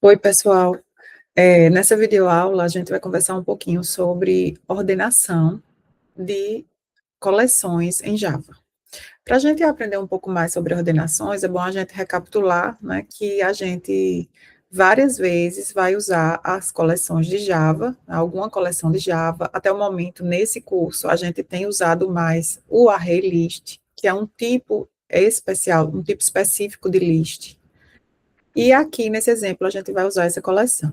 Oi, pessoal. Nessa videoaula, a gente vai conversar um pouquinho sobre ordenação de coleções em Java. Para a gente aprender um pouco mais sobre ordenações, é bom a gente recapitular, né, que a gente várias vezes vai usar as coleções de Java, alguma coleção de Java. Até o momento, nesse curso, a gente tem usado mais o array list, que é um tipo especial, um tipo específico de list. E aqui, nesse exemplo, a gente vai usar essa coleção.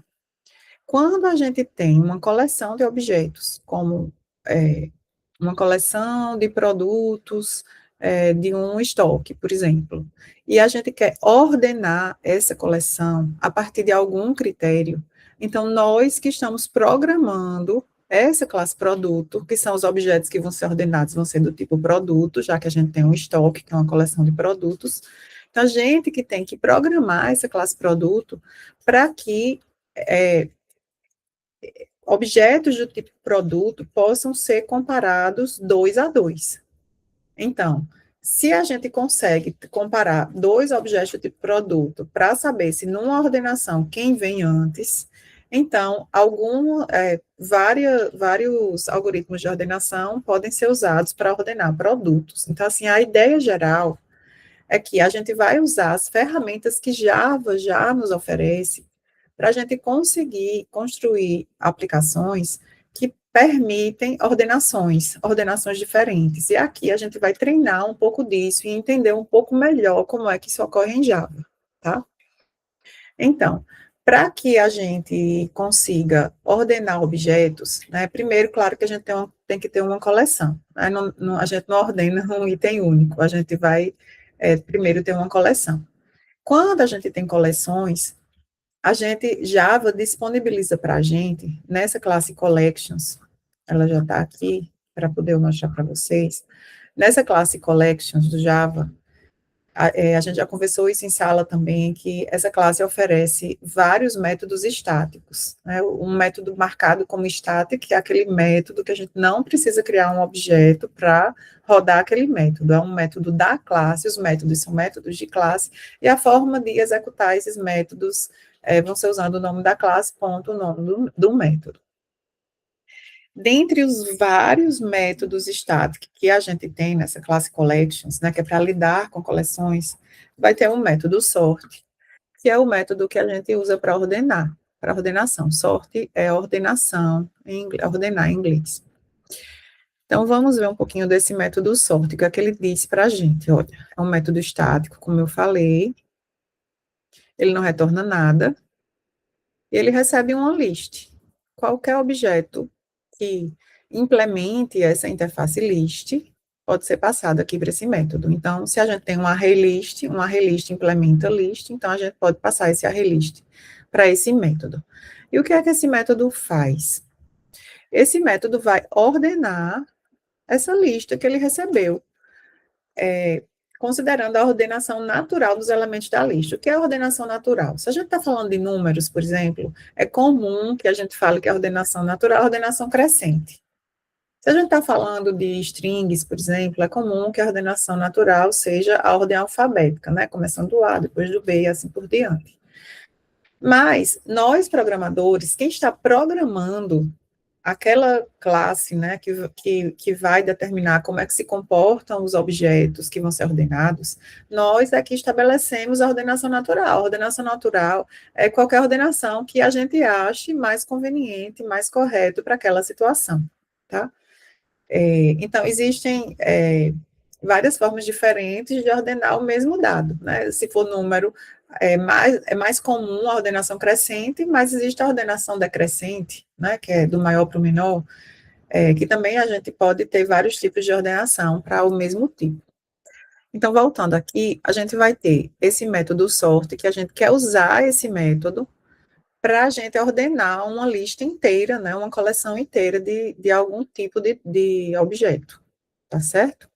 Quando a gente tem uma coleção de objetos, como uma coleção de produtos de um estoque, por exemplo, e a gente quer ordenar essa coleção a partir de algum critério, então nós que estamos programando essa classe produto, que são os objetos que vão ser ordenados, vão ser do tipo produto, já que a gente tem um estoque, que é uma coleção de produtos, então a gente que tem que programar essa classe produto para que objetos do tipo produto possam ser comparados 2 a 2. Então, se a gente consegue comparar dois objetos do tipo produto para saber se numa ordenação quem vem antes, então vários algoritmos de ordenação podem ser usados para ordenar produtos. Então, assim, a ideia geral é que a gente vai usar as ferramentas que Java já nos oferece para a gente conseguir construir aplicações que permitem ordenações diferentes. E aqui a gente vai treinar um pouco disso e entender um pouco melhor como é que isso ocorre em Java, tá? Então, para que a gente consiga ordenar objetos, né, primeiro, claro que a gente tem que ter uma coleção, né, a gente não ordena um item único, a gente vai primeiro ter uma coleção. Quando a gente tem coleções, a gente, Java disponibiliza para a gente, nessa classe Collections, ela já está aqui, para poder mostrar para vocês, nessa classe Collections do Java, a gente já conversou isso em sala também, que essa classe oferece vários métodos estáticos, né? Um método marcado como static, que é aquele método que a gente não precisa criar um objeto para rodar aquele método, é um método da classe, os métodos são métodos de classe, e a forma de executar esses métodos vão ser usando o nome da classe, ponto, o nome do método. Dentre os vários métodos static que a gente tem nessa classe collections, né, que é para lidar com coleções, vai ter um método sort, que é o método que a gente usa para ordenar, para ordenação. Sort é ordenação, ordenar em inglês. Então, vamos ver um pouquinho desse método sort, o que é que ele diz para a gente. Olha, é um método estático, como eu falei, ele não retorna nada, e ele recebe uma list. Qualquer objeto que implemente essa interface list pode ser passado aqui para esse método. Então, se a gente tem uma array list implementa list, então a gente pode passar esse array list para esse método. E o que é que esse método faz? Esse método vai ordenar essa lista que ele recebeu, considerando a ordenação natural dos elementos da lista. O que é a ordenação natural? Se a gente está falando de números, por exemplo, é comum que a gente fale que a ordenação natural é a ordenação crescente. Se a gente está falando de strings, por exemplo, é comum que a ordenação natural seja a ordem alfabética, né? Começando do A, depois do B e assim por diante. Mas nós, programadores, quem está programando aquela classe, né, que vai determinar como é que se comportam os objetos que vão ser ordenados, nós aqui estabelecemos a ordenação natural. A ordenação natural é qualquer ordenação que a gente ache mais conveniente, mais correto para aquela situação, tá? Então, existem várias formas diferentes de ordenar o mesmo dado, né? Se for número, é mais comum a ordenação crescente, mas existe a ordenação decrescente, né? Que é do maior para o menor, que também a gente pode ter vários tipos de ordenação para o mesmo tipo. Então, voltando aqui, a gente vai ter esse método sort, que a gente quer usar esse método para a gente ordenar uma lista inteira, né, uma coleção inteira de algum tipo de objeto, tá certo?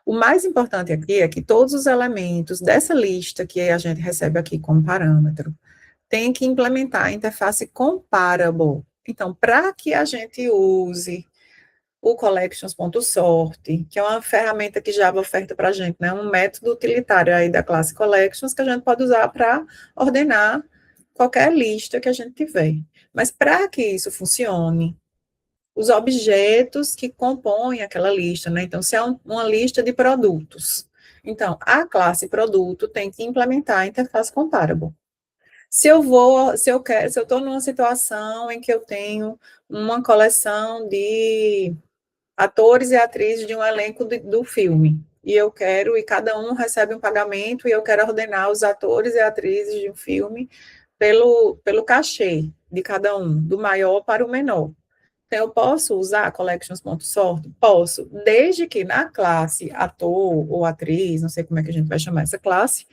O mais importante aqui é que todos os elementos dessa lista que a gente recebe aqui como parâmetro tem que implementar a interface comparable. Então, para que a gente use o collections.sort, que é uma ferramenta que Java oferta para a gente, né, um método utilitário aí da classe collections que a gente pode usar para ordenar qualquer lista que a gente tiver. Mas para que isso funcione, os objetos que compõem aquela lista, né? Então, se é uma lista de produtos, então a classe produto tem que implementar a interface comparable. Se eu estou numa situação em que eu tenho uma coleção de atores e atrizes de um elenco do filme, e cada um recebe um pagamento, e eu quero ordenar os atores e atrizes de um filme pelo cachê de cada um, do maior para o menor. Então, eu posso usar collections.sort? Posso, desde que na classe ator ou atriz, não sei como é que a gente vai chamar essa classe,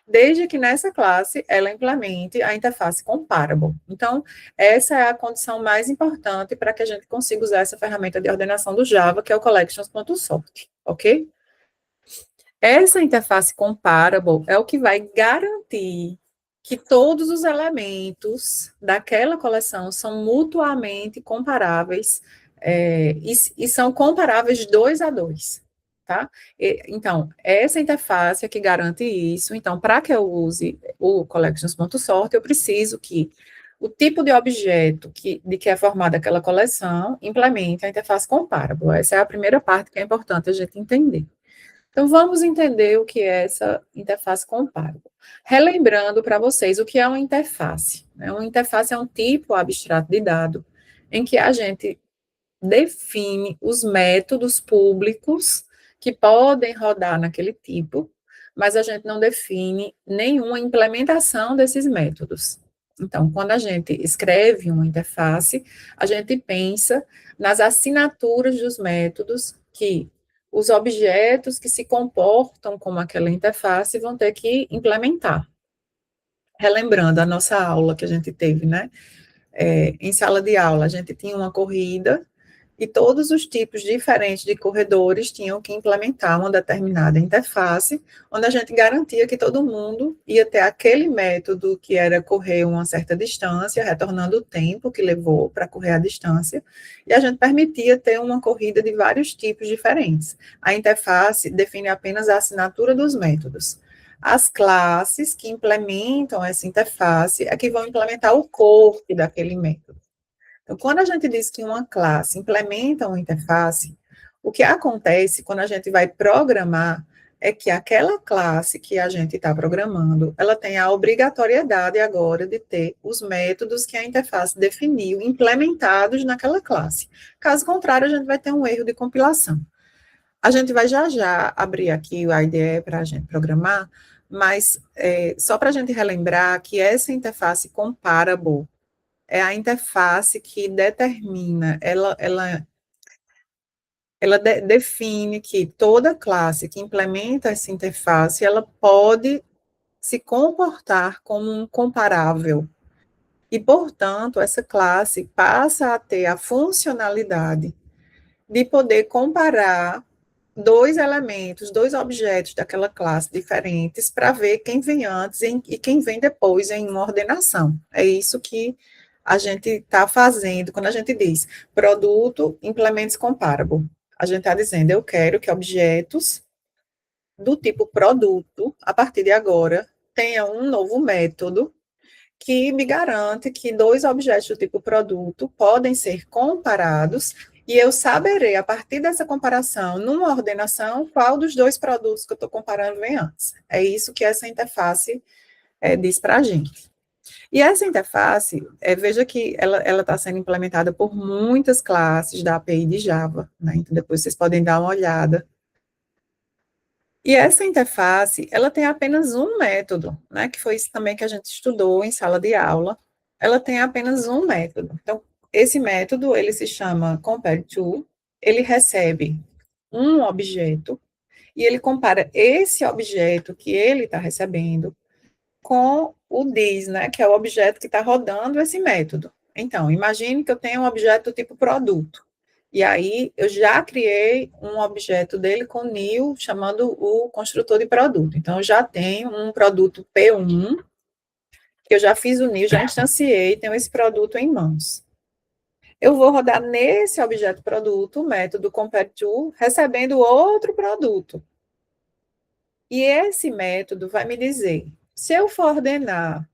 desde que nessa classe ela implemente a interface comparable. Então, essa é a condição mais importante para que a gente consiga usar essa ferramenta de ordenação do Java, que é o collections.sort, ok? Essa interface comparable é o que vai garantir que todos os elementos daquela coleção são mutuamente comparáveis, e são comparáveis 2 a 2, tá? Então, essa interface é que garante isso. Então, para que eu use o collections.sort, eu preciso que o tipo de objeto de que é formada aquela coleção implemente a interface comparable. Essa é a primeira parte que é importante a gente entender. Então, vamos entender o que é essa interface comparable. Relembrando para vocês o que é uma interface. Uma interface é um tipo abstrato de dado em que a gente define os métodos públicos que podem rodar naquele tipo, mas a gente não define nenhuma implementação desses métodos. Então, quando a gente escreve uma interface, a gente pensa nas assinaturas dos métodos que os objetos que se comportam como aquela interface vão ter que implementar. Relembrando a nossa aula que a gente teve, né? Em sala de aula, a gente tinha uma corrida e todos os tipos diferentes de corredores tinham que implementar uma determinada interface, onde a gente garantia que todo mundo ia ter aquele método que era correr uma certa distância, retornando o tempo que levou para correr a distância, e a gente permitia ter uma corrida de vários tipos diferentes. A interface define apenas a assinatura dos métodos. As classes que implementam essa interface é que vão implementar o corpo daquele método. Então, quando a gente diz que uma classe implementa uma interface, o que acontece quando a gente vai programar é que aquela classe que a gente está programando, ela tem a obrigatoriedade agora de ter os métodos que a interface definiu implementados naquela classe. Caso contrário, a gente vai ter um erro de compilação. A gente vai já já abrir aqui o IDE para a gente programar, mas só para a gente relembrar que essa interface comparable é a interface que determina, ela define que toda classe que implementa essa interface, ela pode se comportar como um comparável. E, portanto, essa classe passa a ter a funcionalidade de poder comparar dois elementos, dois objetos daquela classe diferentes para ver quem vem antes e quem vem depois em uma ordenação. É isso que a gente está fazendo quando a gente diz produto implements comparable. A gente está dizendo, eu quero que objetos do tipo produto, a partir de agora, tenham um novo método que me garante que dois objetos do tipo produto podem ser comparados e eu saberei, a partir dessa comparação, numa ordenação, qual dos dois produtos que eu estou comparando vem antes. É isso que essa interface diz para a gente. E essa interface, veja que ela está sendo implementada por muitas classes da API de Java, né? Então, depois vocês podem dar uma olhada. E essa interface, ela tem apenas um método, né, que foi isso também que a gente estudou em sala de aula. Ela tem apenas um método. Então, esse método, ele se chama compareTo, ele recebe um objeto e ele compara esse objeto que ele está recebendo com o dis, né, que é o objeto que está rodando esse método. Então, imagine que eu tenho um objeto do tipo produto. E aí, eu já criei um objeto dele com new, chamando o construtor de produto. Então, eu já tenho um produto P1, que eu já fiz o new, já instanciei, tenho esse produto em mãos. Eu vou rodar nesse objeto produto, o método compareTo, recebendo outro produto. E esse método vai me dizer, se eu for ordenar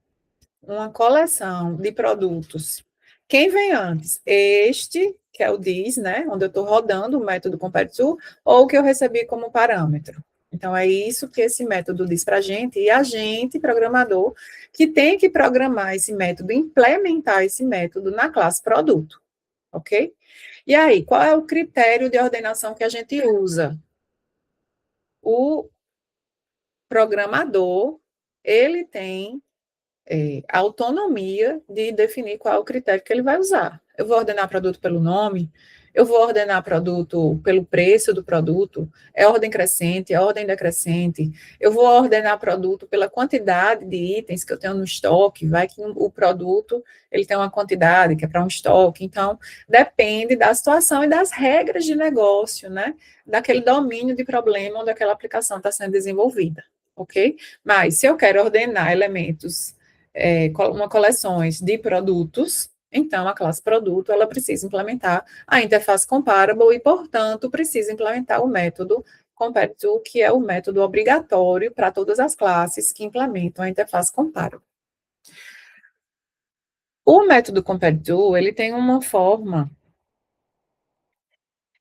uma coleção de produtos. Quem vem antes? Este, que é o DIS, né, onde eu estou rodando o método CompareTo, ou o que eu recebi como parâmetro. Então, é isso que esse método diz para a gente, e a gente, programador, que tem que programar esse método, implementar esse método na classe produto, ok? E aí, qual é o critério de ordenação que a gente usa? O programador, ele tem a autonomia de definir qual é o critério que ele vai usar. Eu vou ordenar produto pelo nome, eu vou ordenar produto pelo preço do produto, é ordem crescente, é ordem decrescente, eu vou ordenar produto pela quantidade de itens que eu tenho no estoque, vai que o produto ele tem uma quantidade que é para um estoque, então depende da situação e das regras de negócio, né? Daquele domínio de problema onde aquela aplicação está sendo desenvolvida, ok? Mas se eu quero ordenar elementos uma coleções de produtos, então a classe produto ela precisa implementar a interface comparable e, portanto, precisa implementar o método compare-to, que é o método obrigatório para todas as classes que implementam a interface comparable. O método compare-to, ele tem uma forma,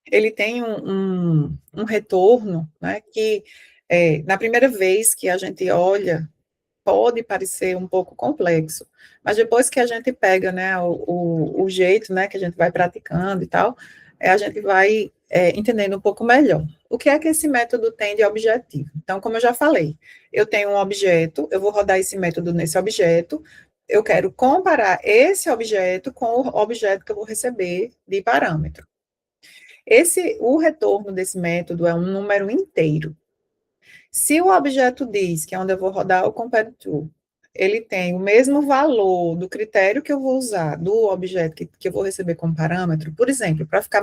ele tem um retorno, né, que na primeira vez que a gente olha pode parecer um pouco complexo, mas depois que a gente pega, né, o jeito, né, que a gente vai praticando e tal, a gente vai entendendo um pouco melhor. O que é que esse método tem de objetivo? Então, como eu já falei, eu tenho um objeto, eu vou rodar esse método nesse objeto, eu quero comparar esse objeto com o objeto que eu vou receber de parâmetro. O retorno desse método é um número inteiro. Se o objeto diz, que é onde eu vou rodar o compare-to, ele tem o mesmo valor do critério que eu vou usar, do objeto que eu vou receber como parâmetro, por exemplo, para ficar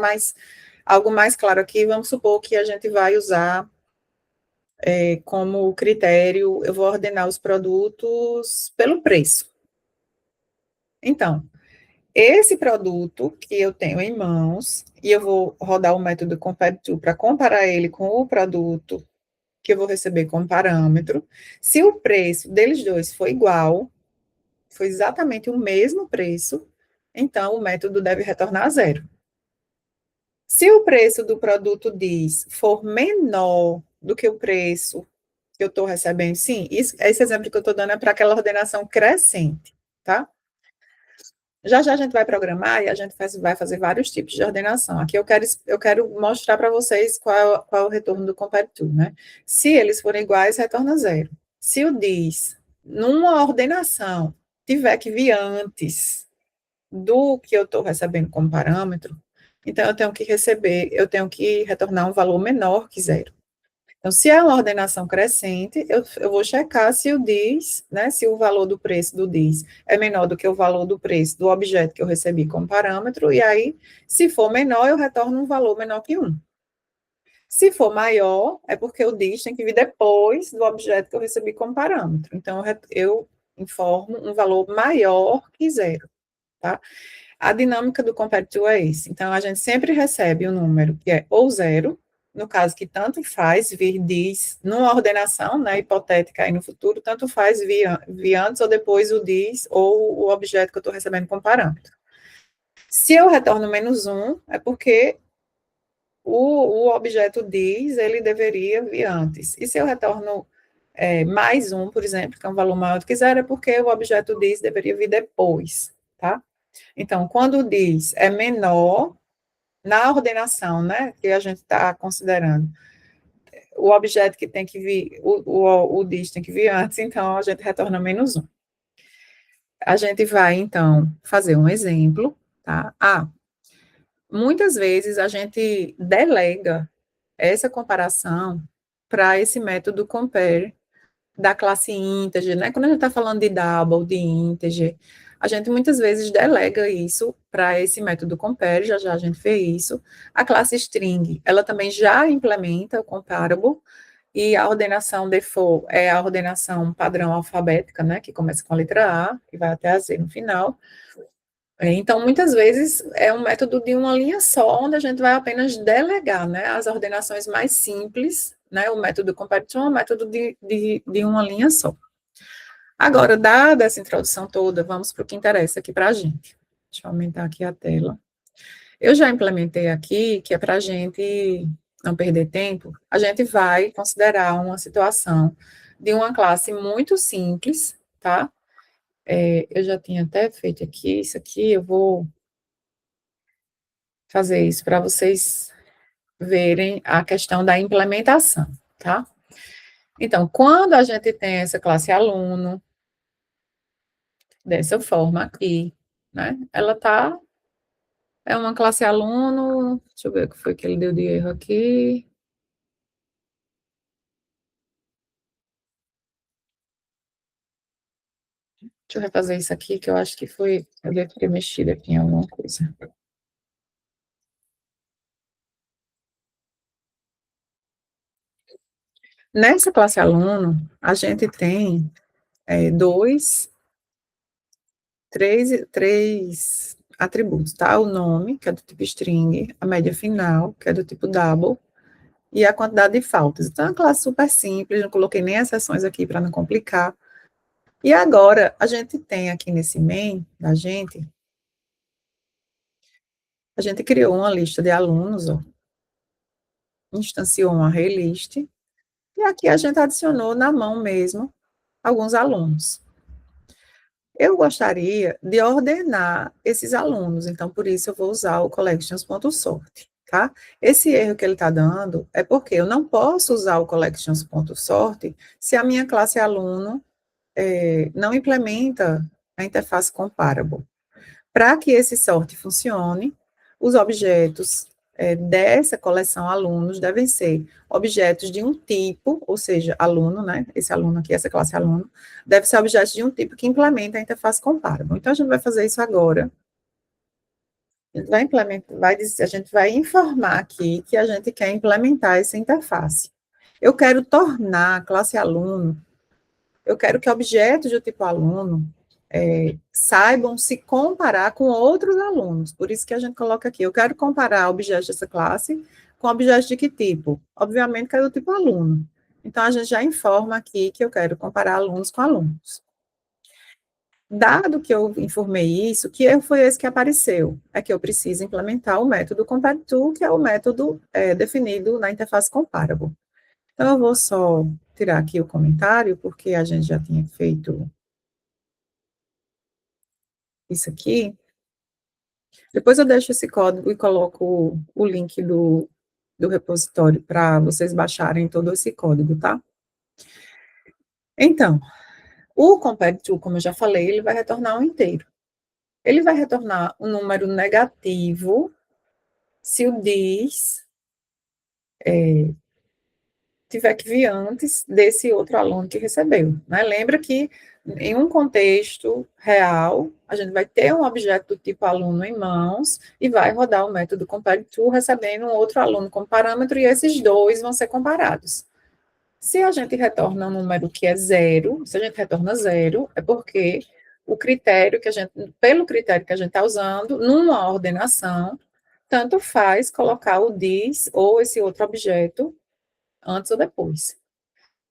algo mais claro aqui, vamos supor que a gente vai usar como critério, eu vou ordenar os produtos pelo preço. Então, esse produto que eu tenho em mãos, e eu vou rodar o método compare-to para comparar ele com o produto que eu vou receber como parâmetro. Se o preço deles dois for igual, foi exatamente o mesmo preço, então o método deve retornar a zero. Se o preço do produto diz for menor do que o preço que eu estou recebendo, sim, esse exemplo que eu estou dando é para aquela ordenação crescente, tá? Já já a gente vai programar e a gente vai fazer vários tipos de ordenação. Aqui eu quero mostrar para vocês qual é o retorno do compare-to, né? Se eles forem iguais, retorna zero. Se o diz, numa ordenação, tiver que vir antes do que eu estou recebendo como parâmetro, então eu tenho que retornar um valor menor que zero. Então, se é uma ordenação crescente, eu vou checar se o DIS, né, se o valor do preço do DIS é menor do que o valor do preço do objeto que eu recebi como parâmetro, e aí, se for menor, eu retorno um valor menor que 1. Se for maior, é porque o DIS tem que vir depois do objeto que eu recebi como parâmetro. Então, eu informo um valor maior que zero, tá? A dinâmica do compare-to é isso. Então, a gente sempre recebe um número que é ou zero, no caso que tanto faz vir diz, numa ordenação, né, hipotética aí no futuro, tanto faz vir antes ou depois o diz ou o objeto que eu estou recebendo como parâmetro. Se eu retorno menos um, é porque o objeto diz, ele deveria vir antes. E se eu retorno mais um, por exemplo, que é um valor maior do que zero, é porque o objeto diz deveria vir depois, tá? Então, quando diz é menor, na ordenação, né, que a gente está considerando, o objeto que tem que vir, o diz tem que vir antes, então a gente retorna menos um. A gente vai, então, fazer um exemplo, tá? Muitas vezes a gente delega essa comparação para esse método compare da classe integer, né? Quando a gente está falando de double, de integer, a gente muitas vezes delega isso para esse método compare, já já a gente fez isso. A classe string, ela também já implementa o comparable, e a ordenação default é a ordenação padrão alfabética, né? Que começa com a letra A e vai até a Z no final. Então, muitas vezes é um método de uma linha só, onde a gente vai apenas delegar, né, as ordenações mais simples, né, o método compare-to é um método de uma linha só. Agora, dada essa introdução toda, vamos para o que interessa aqui para a gente. Deixa eu aumentar aqui a tela. Eu já implementei aqui, que é para a gente não perder tempo, a gente vai considerar uma situação de uma classe muito simples, tá? Eu já tinha até feito aqui, isso aqui, eu vou fazer isso para vocês verem a questão da implementação, tá? Então, quando a gente tem essa classe aluno, dessa forma aqui, né? Ela tá, é uma classe aluno, deixa eu ver o que foi que ele deu de erro aqui. Deixa eu refazer isso aqui, que eu acho que foi, eu devo ter mexido aqui em alguma coisa. Nessa classe aluno, a gente tem dois, três atributos, tá? O nome, que é do tipo string, a média final, que é do tipo double, e a quantidade de faltas. Então, é uma classe super simples, não coloquei nem exceções aqui para não complicar. E agora, a gente tem aqui nesse main da gente, a gente criou uma lista de alunos, ó, instanciou uma array list, e aqui a gente adicionou na mão mesmo alguns alunos. Eu gostaria de ordenar esses alunos, então por isso eu vou usar o collections.sort, tá? Esse erro que ele está dando é porque eu não posso usar o collections.sort se a minha classe aluno não implementa a interface comparable. Para que esse sort funcione, os objetos dessa coleção alunos devem ser objetos de um tipo, ou seja, aluno, né? Esse aluno aqui, essa classe aluno, deve ser objetos de um tipo que implementa a interface comparable. Então, a gente vai fazer isso agora. A gente vai implementar, a gente vai informar aqui que a gente quer implementar essa interface. Eu quero tornar a classe aluno, eu quero que objetos do tipo aluno saibam se comparar com outros alunos. Por isso que a gente coloca aqui, eu quero comparar objetos dessa classe com objetos de que tipo? Obviamente que é do tipo aluno. Então, a gente já informa aqui que eu quero comparar alunos com alunos. Dado que eu informei isso, que erro foi esse que apareceu? É que eu preciso implementar o método compareTo, que é o método definido na interface comparable. Então, eu vou só tirar aqui o comentário, porque a gente já tinha feito isso aqui. Depois eu deixo esse código e coloco o link do repositório para vocês baixarem todo esse código, tá? Então, o compareTo, como eu já falei, ele vai retornar um inteiro. Ele vai retornar um número negativo se o dis tiver que vir antes desse outro aluno que recebeu, né? Lembra que em um contexto real, a gente vai ter um objeto do tipo aluno em mãos e vai rodar o método compareTo recebendo um outro aluno como parâmetro e esses dois vão ser comparados. Se a gente retorna um número que é zero, se a gente retorna zero, é porque o critério que a gente, pelo critério que a gente está usando, numa ordenação, tanto faz colocar o dis ou esse outro objeto antes ou depois.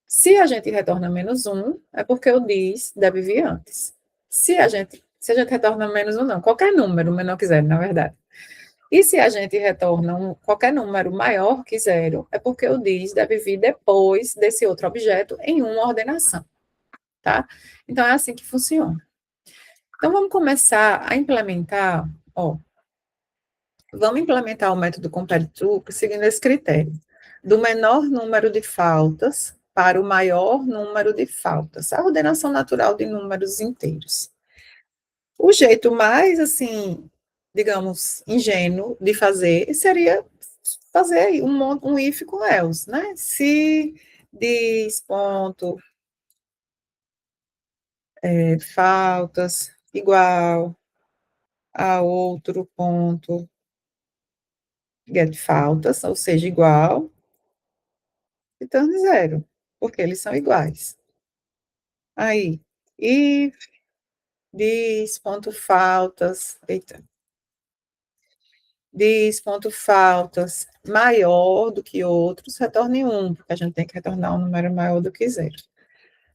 Se a gente retorna menos um, é porque o dis deve vir antes. Se a gente retorna menos um, não, qualquer número menor que zero, na verdade. E se a gente retorna qualquer número maior que zero, é porque o dis deve vir depois desse outro objeto em uma ordenação, tá? Então, é assim que funciona. Então, vamos começar a implementar, vamos implementar o método compareTo seguindo esse critério. Do menor número de faltas para o maior número de faltas. A ordenação natural de números inteiros. O jeito mais, assim, digamos, ingênuo de fazer seria fazer um if com else, né? Se diz ponto faltas igual a outro ponto get faltas, ou seja, igual, return zero, porque eles são iguais. Aí, if diz ponto faltas, eita, diz ponto faltas maior do que outros, retorne 1, porque a gente tem que retornar um número maior do que zero.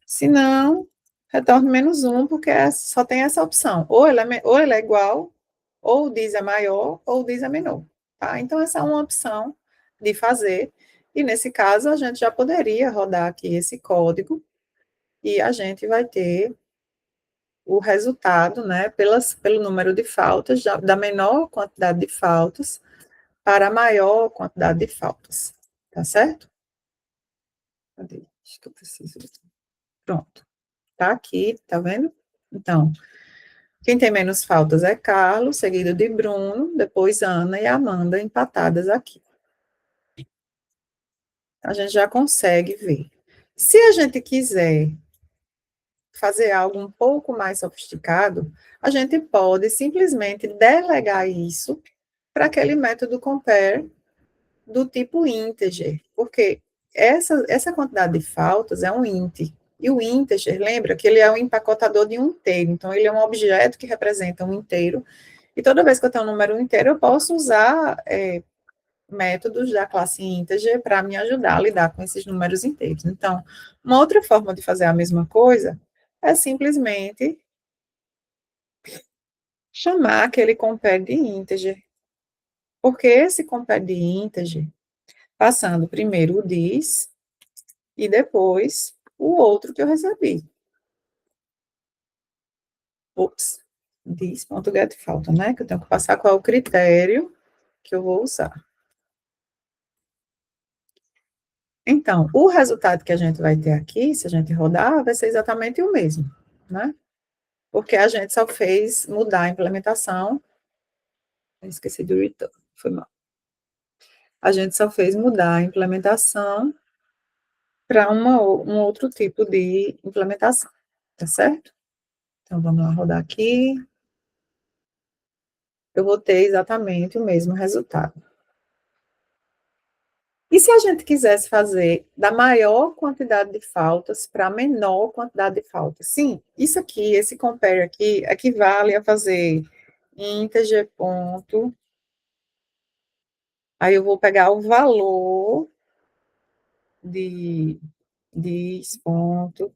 Se não, retorne menos um, porque só tem essa opção. Ou ele é igual, ou o diz é maior, ou o diz é menor. Tá? Então, essa é uma opção de fazer. E nesse caso, a gente já poderia rodar aqui esse código e a gente vai ter o resultado, né, pelo número de faltas, da menor quantidade de faltas para a maior quantidade de faltas. Tá certo? Cadê? Acho que eu preciso. Pronto. Tá aqui, tá vendo? Então, quem tem menos faltas é Carlos, seguido de Bruno, depois Ana e Amanda empatadas aqui. A gente já consegue ver. Se a gente quiser fazer algo um pouco mais sofisticado, a gente pode simplesmente delegar isso para aquele método compare do tipo integer, porque essa quantidade de faltas é um int, e o integer, lembra que ele é um empacotador de um inteiro, então ele é um objeto que representa um inteiro, e toda vez que eu tenho um número inteiro, eu posso usar métodos da classe integer para me ajudar a lidar com esses números inteiros. Então, uma outra forma de fazer a mesma coisa é simplesmente chamar aquele compare de integer, porque esse compare de integer, passando primeiro o diz e depois o outro que eu recebi. Ops, diz.getFalta, né? Que eu tenho que passar qual é o critério que eu vou usar. Então, o resultado que a gente vai ter aqui, se a gente rodar, vai ser exatamente o mesmo, né? Porque a gente só fez mudar a implementação. Eu esqueci do return, foi mal. A gente só fez mudar a implementação para um outro tipo de implementação, tá certo? Então, vamos lá rodar aqui. Eu vou ter exatamente o mesmo resultado. E se a gente quisesse fazer da maior quantidade de faltas para a menor quantidade de faltas? Sim, isso aqui, esse compare aqui, equivale a fazer integer ponto. Aí eu vou pegar o valor de ponto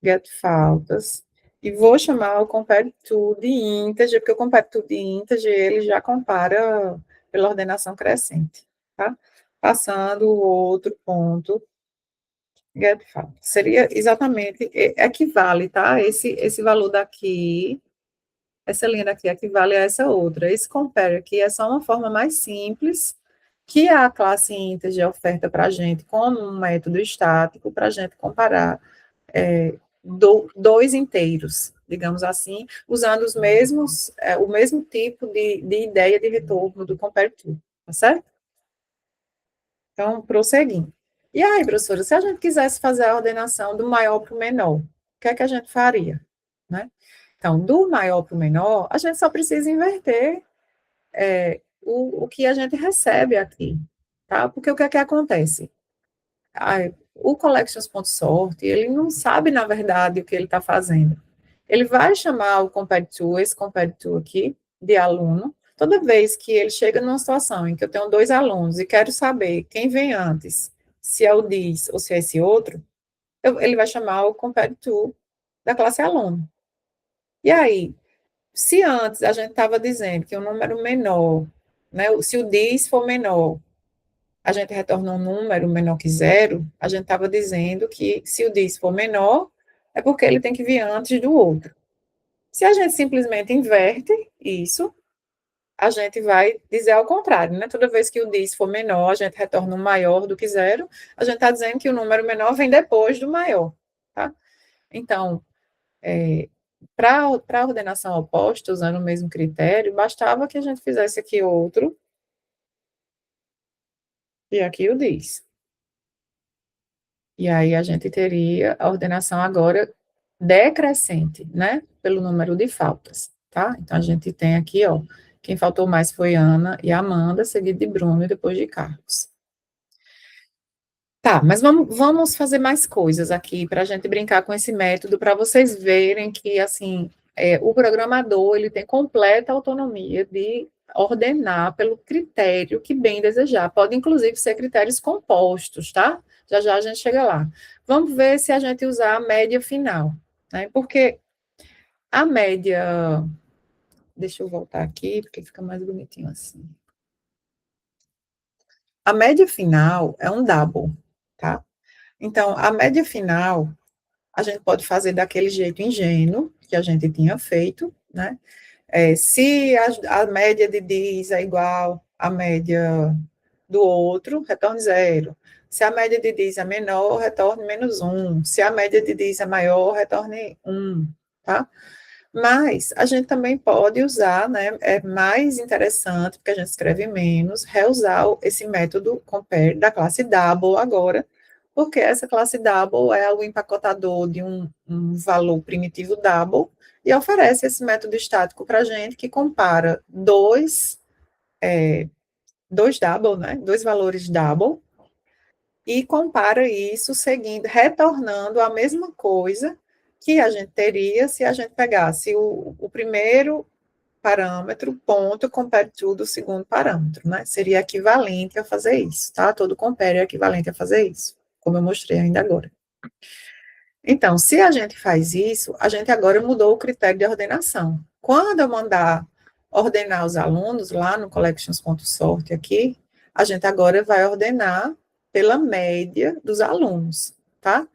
get faltas e vou chamar o compare to de integer, porque o compare to de integer ele já compara pela ordenação crescente, tá? Passando o outro ponto get falta. Seria exatamente, equivale, tá? Esse valor daqui, essa linha daqui equivale a essa outra. Esse compare aqui é só uma forma mais simples que a classe integer oferta para a gente como um método estático para a gente comparar dois inteiros, digamos assim, usando o mesmo tipo de ideia de retorno do compare to, tá certo? Então, prosseguindo. E aí, professora, se a gente quisesse fazer a ordenação do maior para o menor, o que é que a gente faria? Né? Então, do maior para o menor, a gente só precisa inverter o que a gente recebe aqui, tá? Porque o que é que acontece? O collections.sort, ele não sabe, na verdade, o que ele está fazendo. Ele vai chamar o compare2, esse compare2 aqui, de aluno, toda vez que ele chega numa situação em que eu tenho dois alunos e quero saber quem vem antes, se é o diz ou se é esse outro, ele vai chamar o compare2 da classe aluno. E aí, se antes a gente estava dizendo que o número menor, né, se o diz for menor, a gente retorna um número menor que zero, a gente estava dizendo que se o diz for menor, é porque ele tem que vir antes do outro. Se a gente simplesmente inverte isso, a gente vai dizer ao contrário, né? Toda vez que o diz for menor, a gente retorna um maior do que zero, a gente está dizendo que o número menor vem depois do maior, tá? Então, para a ordenação oposta, usando o mesmo critério, bastava que a gente fizesse aqui outro, e aqui o diz. E aí a gente teria a ordenação agora decrescente, né? Pelo número de faltas, tá? Então a gente tem aqui, ó, quem faltou mais foi Ana e Amanda, seguido de Bruno e depois de Carlos. Tá, mas vamos fazer mais coisas aqui para a gente brincar com esse método, para vocês verem que, assim, o programador, ele tem completa autonomia de ordenar pelo critério que bem desejar. Pode, inclusive, ser critérios compostos, tá? Já já a gente chega lá. Vamos ver se a gente usar a média final. né? Porque a média, deixa eu voltar aqui, porque fica mais bonitinho assim. A média final é um double, tá? Então, a média final, a gente pode fazer daquele jeito ingênuo que a gente tinha feito, né? Se a média de diz é igual à média do outro, retorne zero. Se a média de diz é menor, retorne menos um. Se a média de diz é maior, retorne um, tá? Mas a gente também pode usar, né? É mais interessante, porque a gente escreve menos, reusar esse método compare da classe double agora, porque essa classe double é o empacotador de um valor primitivo double e oferece esse método estático para a gente que compara dois double, né? Dois valores double e compara isso seguindo, retornando a mesma coisa que a gente teria se a gente pegasse o primeiro parâmetro, ponto, compare to do segundo parâmetro, né? Seria equivalente a fazer isso, tá? Todo compare é equivalente a fazer isso, como eu mostrei ainda agora. Então, se a gente faz isso, a gente agora mudou o critério de ordenação. Quando eu mandar ordenar os alunos lá no collections.sort aqui, a gente agora vai ordenar pela média dos alunos, tá?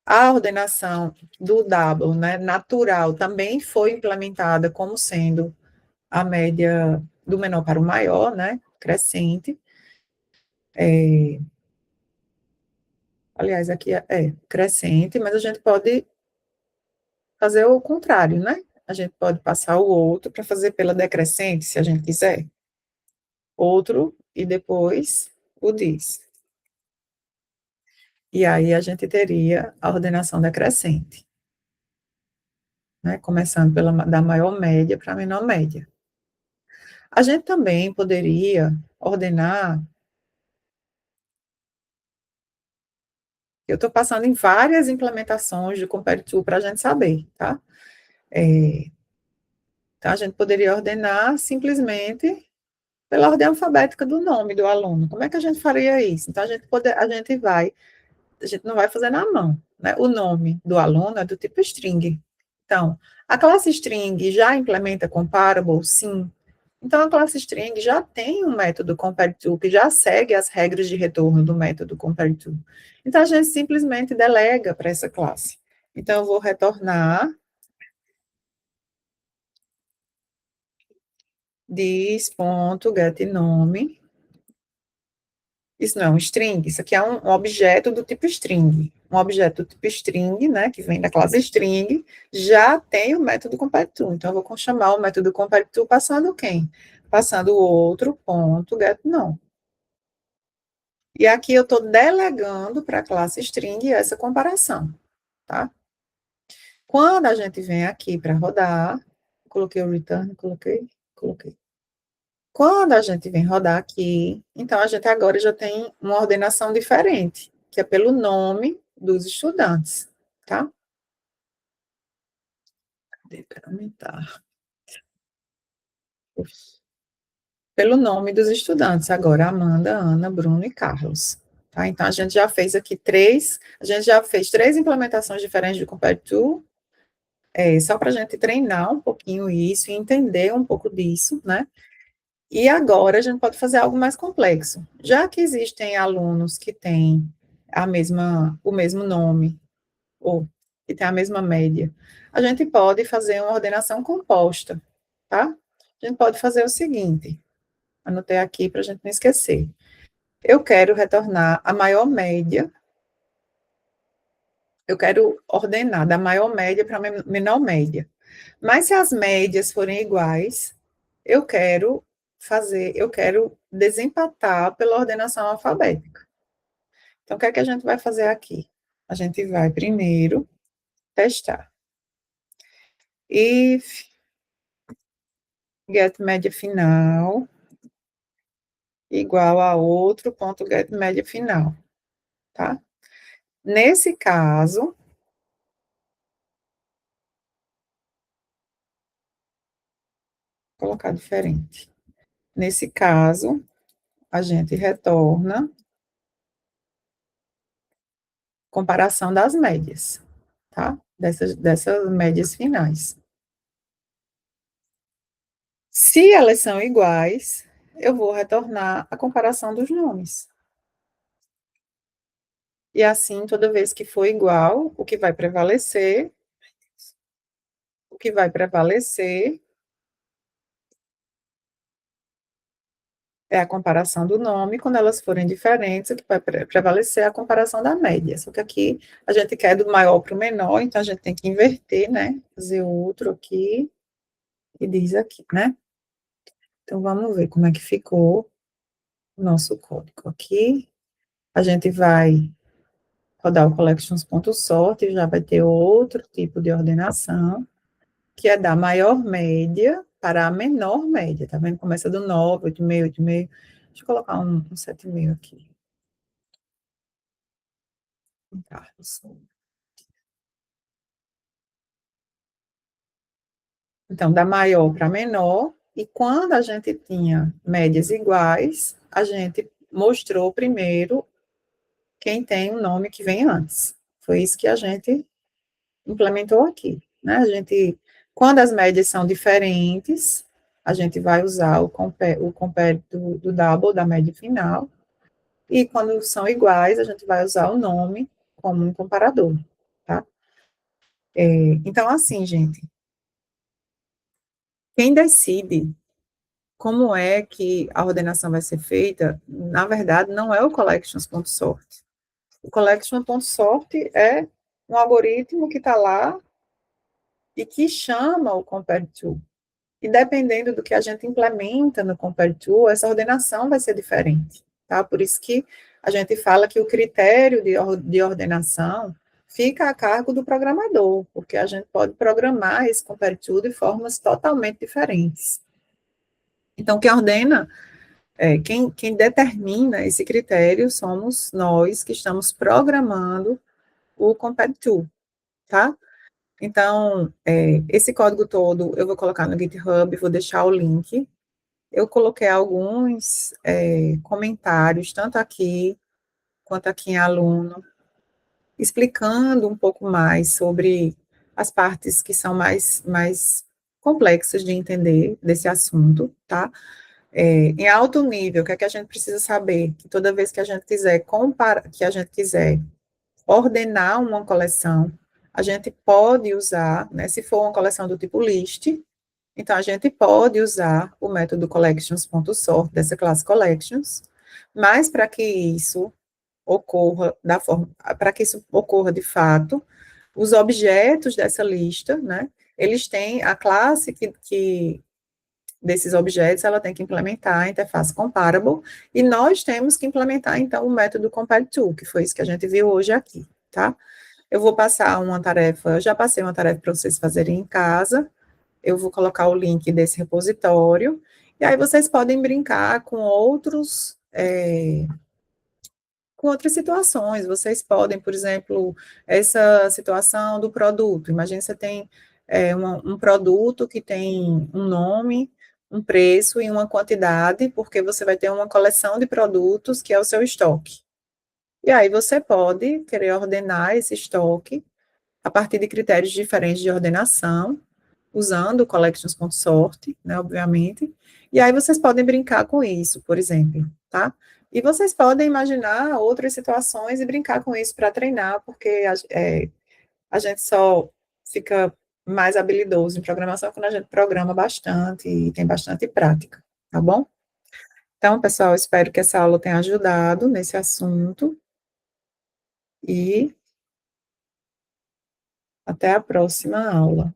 A ordenação do double, né, natural, também foi implementada como sendo a média do menor para o maior, né, crescente. Aliás, aqui é crescente, mas a gente pode fazer o contrário, né? A gente pode passar o outro para fazer pela decrescente, se a gente quiser. Outro e depois o diz. E aí a gente teria a ordenação decrescente, né? Começando da maior média para a menor média. A gente também poderia ordenar. Eu estou passando em várias implementações de Compare2 para a gente saber, tá? Então, a gente poderia ordenar simplesmente pela ordem alfabética do nome do aluno. Como é que a gente faria isso? Então, a gente não vai fazer na mão, né? O nome do aluno é do tipo string. Então, a classe string já implementa comparable? Sim. Então, a classe string já tem um método compare2 que já segue as regras de retorno do método compare2. Então, a gente simplesmente delega para essa classe. Então, eu vou retornar this.getNome. Isso não é um string, isso aqui é um objeto do tipo string. Um objeto do tipo string, né, que vem da classe string, já tem o método compare2. Então, eu vou chamar o método compare2 passando quem? Passando o outro ponto getNome. E aqui eu estou delegando para a classe string essa comparação, tá? Quando a gente vem aqui para rodar, coloquei o return, coloquei. Quando a gente vem rodar aqui, então a gente agora já tem uma ordenação diferente, que é pelo nome dos estudantes, tá? Quero aumentar. Pelo nome dos estudantes, agora Amanda, Ana, Bruno e Carlos. Tá? Então a gente já fez aqui a gente já fez três implementações diferentes de Compare2, só para a gente treinar um pouquinho isso e entender um pouco disso, né? E agora a gente pode fazer algo mais complexo. Já que existem alunos que têm o mesmo nome, ou que têm a mesma média, a gente pode fazer uma ordenação composta, tá? A gente pode fazer o seguinte, anotei aqui para a gente não esquecer. Eu quero retornar a maior média, eu quero ordenar da maior média para a menor média. Mas se as médias forem iguais, eu quero desempatar pela ordenação alfabética. Então, o que é que a gente vai fazer aqui? A gente vai primeiro testar. If get média final igual a outro ponto get média final, tá? Nesse caso, vou colocar diferente. Nesse caso, a gente retorna comparação das médias, tá? dessas médias finais. Se elas são iguais, eu vou retornar a comparação dos nomes. E assim, toda vez que for igual, o que vai prevalecer é a comparação do nome, quando elas forem diferentes, o que vai prevalecer é a comparação da média. Só que aqui a gente quer do maior para o menor, então a gente tem que inverter, né? Fazer o outro aqui e diz aqui, né? Então vamos ver como é que ficou o nosso código aqui. A gente vai rodar o collections.sort e já vai ter outro tipo de ordenação, que é da maior média para a menor média, tá vendo? Começa do 9, 8,5, 8,5. Deixa eu colocar um 7,5 aqui. Carlos. Então, da maior para menor, e quando a gente tinha médias iguais, a gente mostrou primeiro quem tem o nome que vem antes. Foi isso que a gente implementou aqui, né? A gente, quando as médias são diferentes, a gente vai usar o compare do double, da média final, e quando são iguais, a gente vai usar o nome como um comparador, tá? Então, assim, gente, quem decide como é que a ordenação vai ser feita, na verdade, não é o collections.sort. O collection.sort é um algoritmo que está lá e que chama o compare to. E dependendo do que a gente implementa no compare to, essa ordenação vai ser diferente, tá? Por isso que a gente fala que o critério de ordenação fica a cargo do programador, porque a gente pode programar esse compare to de formas totalmente diferentes. Então, quem determina esse critério somos nós que estamos programando o compare to, tá? Então, esse código todo eu vou colocar no GitHub, vou deixar o link. Eu coloquei alguns comentários, tanto aqui quanto aqui em aluno, explicando um pouco mais sobre as partes que são mais complexas de entender desse assunto, tá? Em alto nível, o que é que a gente precisa saber? Que toda vez que a gente quiser comparar, que a gente quiser ordenar uma coleção, a gente pode usar, né, se for uma coleção do tipo list, então a gente pode usar o método collections.sort dessa classe collections, mas para que isso ocorra para que isso ocorra de fato, os objetos dessa lista, né, eles têm a classe que desses objetos, ela tem que implementar a interface comparable, e nós temos que implementar, então, o método compare_to, que foi isso que a gente viu hoje aqui, tá? Eu vou passar uma tarefa, eu já passei uma tarefa para vocês fazerem em casa, eu vou colocar o link desse repositório, e aí vocês podem brincar com outras situações. Vocês podem, por exemplo, essa situação do produto. Imagine você tem um produto que tem um nome, um preço e uma quantidade, porque você vai ter uma coleção de produtos que é o seu estoque. E aí você pode querer ordenar esse estoque a partir de critérios diferentes de ordenação, usando o collections.sort, né, obviamente, e aí vocês podem brincar com isso, por exemplo, tá? E vocês podem imaginar outras situações e brincar com isso para treinar, porque a gente só fica mais habilidoso em programação quando a gente programa bastante e tem bastante prática, tá bom? Então, pessoal, espero que essa aula tenha ajudado nesse assunto e até a próxima aula.